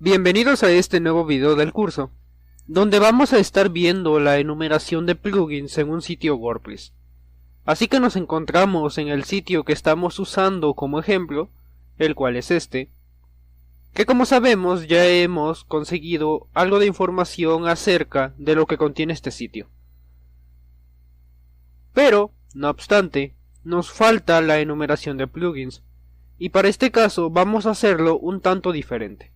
Bienvenidos a este nuevo video del curso, donde vamos a estar viendo la enumeración de plugins en un sitio WordPress. Así que nos encontramos en el sitio que estamos usando como ejemplo, el cual es este, que como sabemos ya hemos conseguido algo de información acerca de lo que contiene este sitio. Pero, no obstante, nos falta la enumeración de plugins, y para este caso vamos a hacerlo un tanto diferente.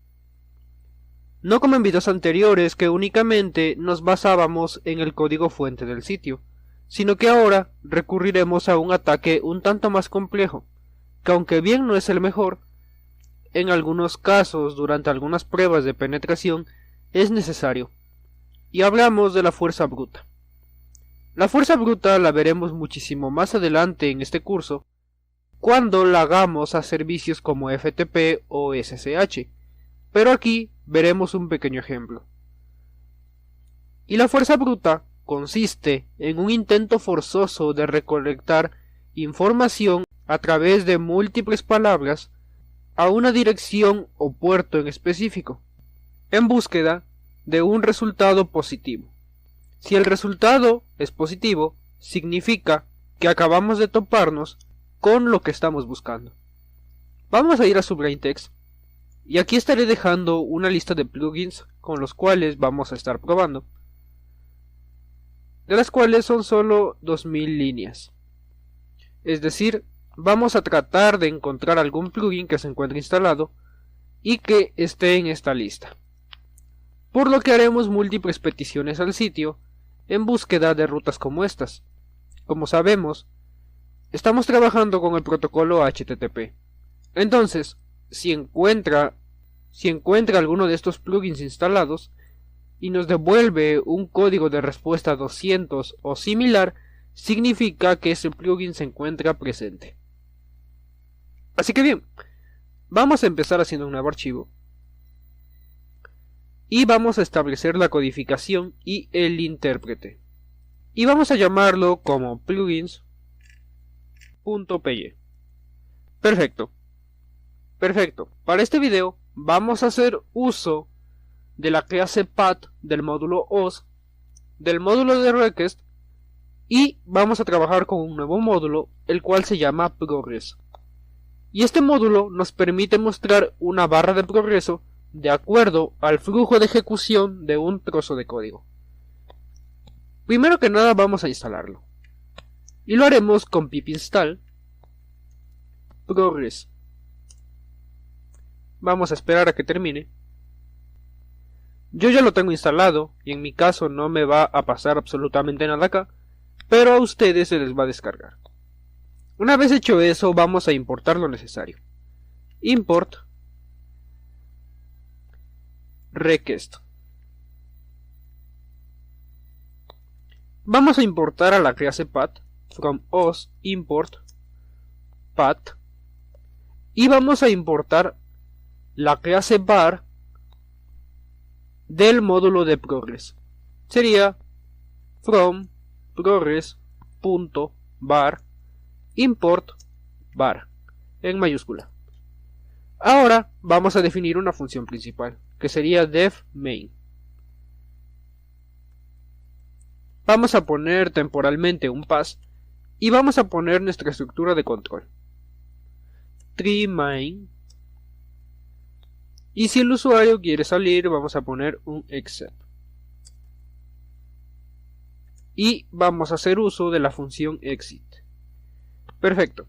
No como en videos anteriores que únicamente nos basábamos en el código fuente del sitio, sino que ahora recurriremos a un ataque un tanto más complejo, que aunque bien no es el mejor, en algunos casos durante algunas pruebas de penetración es necesario, y hablamos de la fuerza bruta. La fuerza bruta la veremos muchísimo más adelante en este curso, cuando la hagamos a servicios como FTP o SSH, pero aquí veremos un pequeño ejemplo. Y la fuerza bruta consiste en un intento forzoso de recolectar información a través de múltiples palabras a una dirección o puerto en específico, en búsqueda de un resultado positivo. Si el resultado es positivo, significa que acabamos de toparnos con lo que estamos buscando. Vamos a ir a Subraintext. Y aquí estaré dejando una lista de plugins con los cuales vamos a estar probando, de las cuales son solo 2000 líneas. Es decir, vamos a tratar de encontrar algún plugin que se encuentre instalado y que esté en esta lista. Por lo que haremos múltiples peticiones al sitio en búsqueda de rutas como estas. Como sabemos, estamos trabajando con el protocolo HTTP. Entonces, si encuentra alguno de estos plugins instalados y nos devuelve un código de respuesta 200 o similar, significa que ese plugin se encuentra presente. Así que bien, vamos a empezar haciendo un nuevo archivo y vamos a establecer la codificación y el intérprete y vamos a llamarlo como plugins.py. Perfecto, para este video vamos a hacer uso de la clase path del módulo os, del módulo de request, y vamos a trabajar con un nuevo módulo, el cual se llama progress. Y este módulo nos permite mostrar una barra de progreso de acuerdo al flujo de ejecución de un trozo de código. Primero que nada vamos a instalarlo, y lo haremos con pip install progress. Vamos a esperar a que termine. Yo ya lo tengo instalado y en mi caso no me va a pasar absolutamente nada acá, pero a ustedes se les va a descargar. Una vez hecho eso, vamos a importar lo necesario. Import request. Vamos a importar a la clase path from os import path y vamos a importar la clase var del módulo de progress. Sería from progress.var import var en mayúscula. Ahora vamos a definir una función principal, que sería def main. Vamos a poner temporalmente un pass y vamos a poner nuestra estructura de control. Tree main. Y si el usuario quiere salir, vamos a poner un except. Y vamos a hacer uso de la función exit. Perfecto.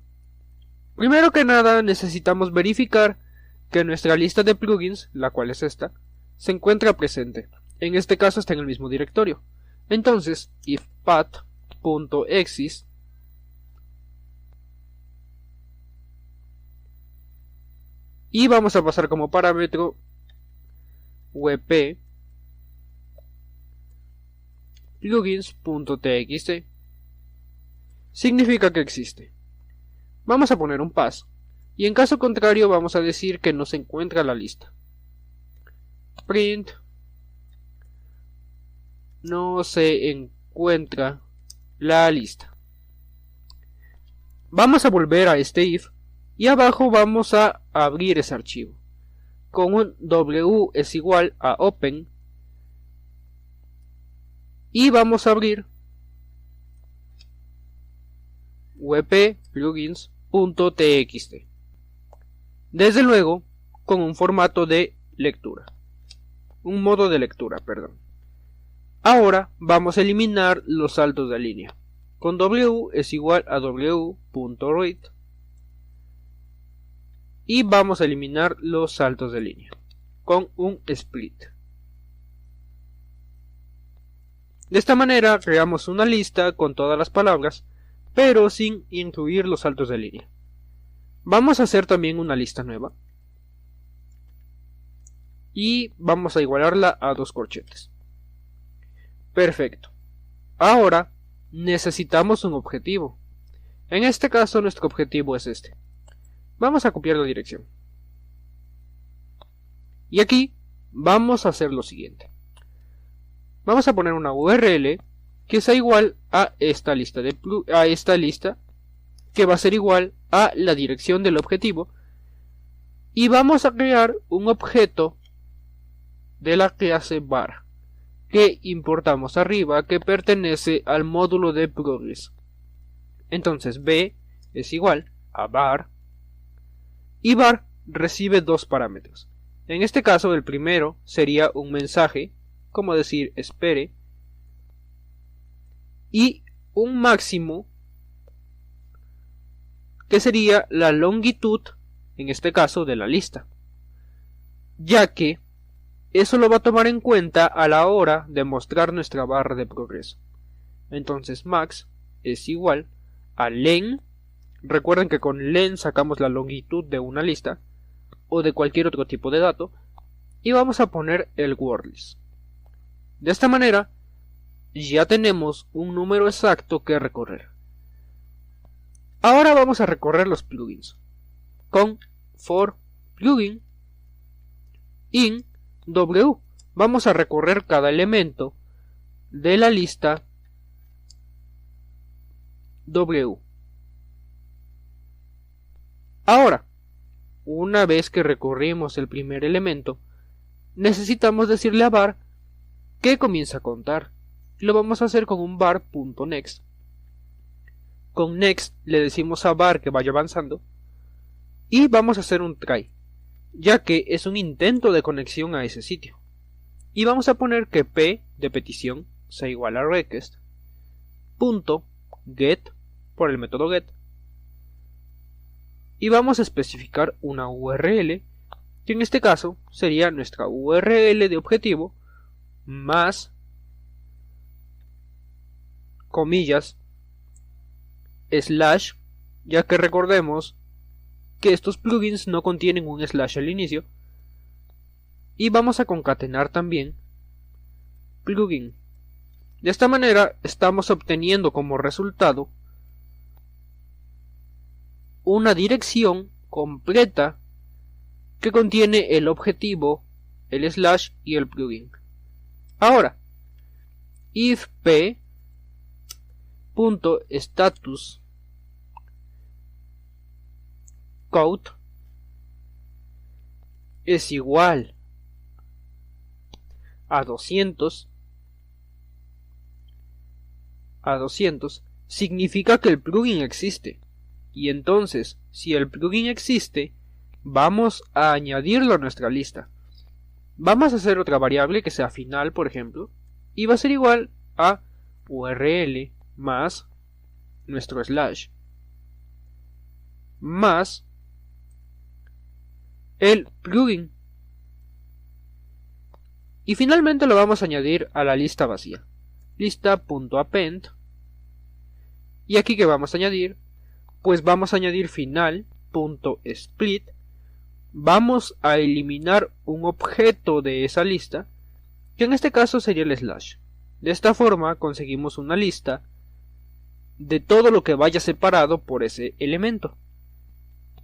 Primero que nada necesitamos verificar que nuestra lista de plugins, la cual es esta, se encuentra presente. En este caso está en el mismo directorio. Entonces, if path.exist y vamos a pasar como parámetro wp plugins.txt. Significa que existe. Vamos a poner un pass y en caso contrario vamos a decir que no se encuentra la lista. Print no se encuentra la lista. Vamos a volver a este if y abajo vamos a abrir ese archivo. con un w es igual a open y vamos a abrir wp-plugins.txt, desde luego con un formato de lectura, un modo de lectura, perdón. Ahora vamos a eliminar los saltos de línea, con w es igual a w.read y vamos a eliminar los saltos de línea con un split. De esta manera creamos una lista con todas las palabras, pero sin incluir los saltos de línea. Vamos a hacer también una lista nueva y vamos a igualarla a 2 corchetes. Perfecto. Ahora necesitamos un objetivo. En este caso nuestro objetivo es este. Vamos a copiar la dirección. Y aquí vamos a hacer lo siguiente. Vamos a poner una URL que sea igual a esta lista, que va a ser igual a la dirección del objetivo. Y vamos a crear un objeto de la clase var que importamos arriba, que pertenece al módulo de progress. Entonces b es igual a var y var recibe 2 parámetros. En este caso el primero sería un mensaje, como decir espere, y un máximo que sería la longitud, en este caso de la lista, ya que eso lo va a tomar en cuenta a la hora de mostrar nuestra barra de progreso. Entonces max es igual a len. Recuerden que con len sacamos la longitud de una lista o de cualquier otro tipo de dato, y vamos a poner el wordlist. De esta manera ya tenemos un número exacto que recorrer. Ahora vamos a recorrer los plugins con for plugin in w. Vamos a recorrer cada elemento de la lista w. Ahora, una vez que recorrimos el primer elemento, necesitamos decirle a var que comienza a contar. Lo vamos a hacer con un var.next. Con next le decimos a var que vaya avanzando y vamos a hacer un try, ya que es un intento de conexión a ese sitio. Y vamos a poner que p de petición sea igual a request punto get por el método get, y vamos a especificar una URL que en este caso sería nuestra URL de objetivo más comillas slash, ya que recordemos que estos plugins no contienen un slash al inicio, y vamos a concatenar también plugin. De esta manera estamos obteniendo como resultado una dirección completa que contiene el objetivo, el slash y el plugin. Ahora, if p.status code es igual a 200, significa que el plugin existe. Y entonces, si el plugin existe, vamos a añadirlo a nuestra lista. Vamos a hacer otra variable que sea final, por ejemplo, y va a ser igual a URL más nuestro slash más el plugin. Y finalmente lo vamos a añadir a la lista vacía, lista.append. Y aquí que vamos a añadir, pues vamos a añadir final.split. Vamos a eliminar un objeto de esa lista, que en este caso sería el slash. De esta forma conseguimos una lista de todo lo que vaya separado por ese elemento.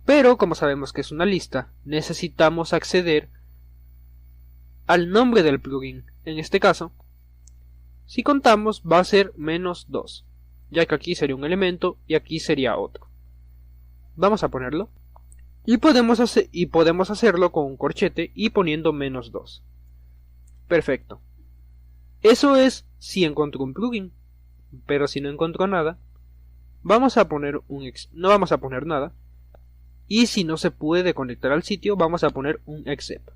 Pero como sabemos que es una lista, necesitamos acceder al nombre del plugin. En este caso, si contamos, va a ser -2, ya que aquí sería un elemento y aquí sería otro. Vamos a ponerlo y podemos hacerlo con un corchete y poniendo -2. Perfecto. Eso es si encontró un plugin, pero si no encontró nada, vamos a poner no vamos a poner nada, y si no se puede conectar al sitio, vamos a poner un except.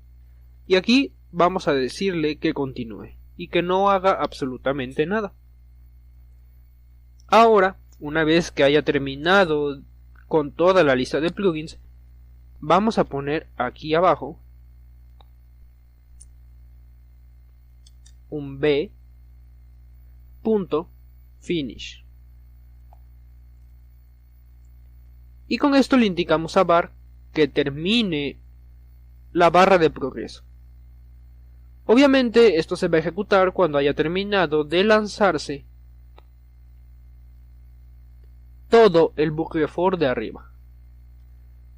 Y aquí vamos a decirle que continúe y que no haga absolutamente nada. Ahora, una vez que haya terminado con toda la lista de plugins, vamos a poner aquí abajo un b.finish. Y con esto le indicamos a var que termine la barra de progreso. Obviamente esto se va a ejecutar cuando haya terminado de lanzarse todo el bucle for de arriba.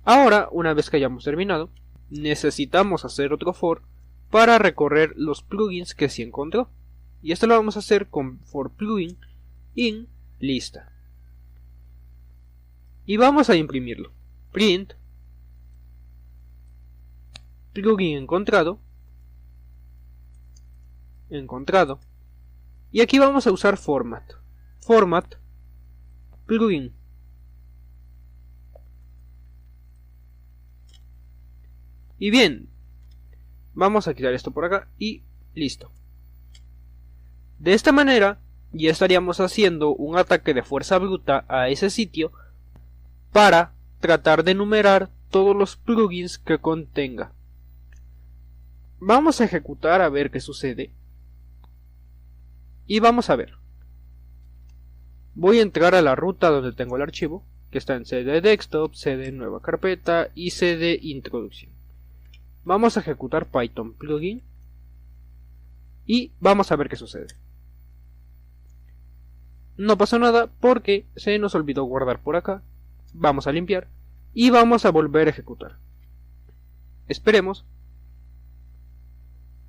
Ahora, una vez que hayamos terminado, necesitamos hacer otro for para recorrer los plugins que sí encontró. Y esto lo vamos a hacer con for plugin in lista. Y vamos a imprimirlo. Print plugin encontrado. Y aquí vamos a usar format plugin. Y bien, vamos a quitar esto por acá y listo. De esta manera ya estaríamos haciendo un ataque de fuerza bruta a ese sitio para tratar de enumerar todos los plugins que contenga. Vamos a ejecutar a ver qué sucede. Y vamos a ver. Voy a entrar a la ruta donde tengo el archivo, que está en cd desktop, cd nueva carpeta y cd introducción. Vamos a ejecutar python plugin y vamos a ver qué sucede. No pasó nada porque se nos olvidó guardar por acá. Vamos a limpiar y vamos a volver a ejecutar. Esperemos.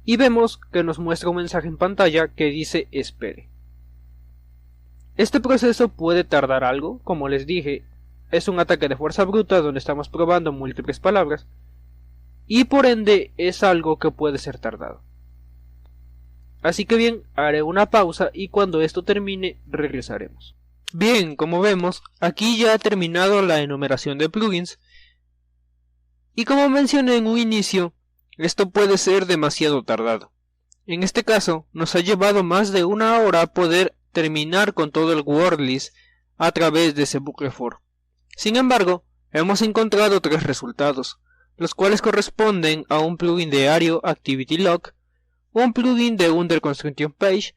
Y vemos que nos muestra un mensaje en pantalla que dice espere. Este proceso puede tardar algo, como les dije, es un ataque de fuerza bruta donde estamos probando múltiples palabras y por ende es algo que puede ser tardado. Así que bien, haré una pausa y cuando esto termine regresaremos. Bien, como vemos, aquí ya ha terminado la enumeración de plugins y como mencioné en un inicio, esto puede ser demasiado tardado. En este caso, nos ha llevado más de una hora poder terminar con todo el wordlist a través de ese bucle for. Sin embargo, hemos encontrado 3 resultados, los cuales corresponden a un plugin de Ario Activity Log, un plugin de Under Construction Page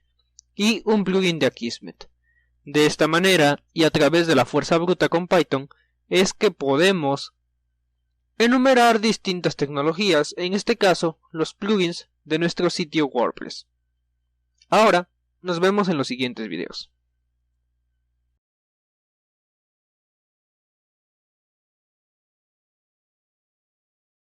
y un plugin de Akismet. De esta manera, y a través de la fuerza bruta con Python, es que podemos enumerar distintas tecnologías, en este caso, los plugins de nuestro sitio WordPress. Ahora, nos vemos en los siguientes videos.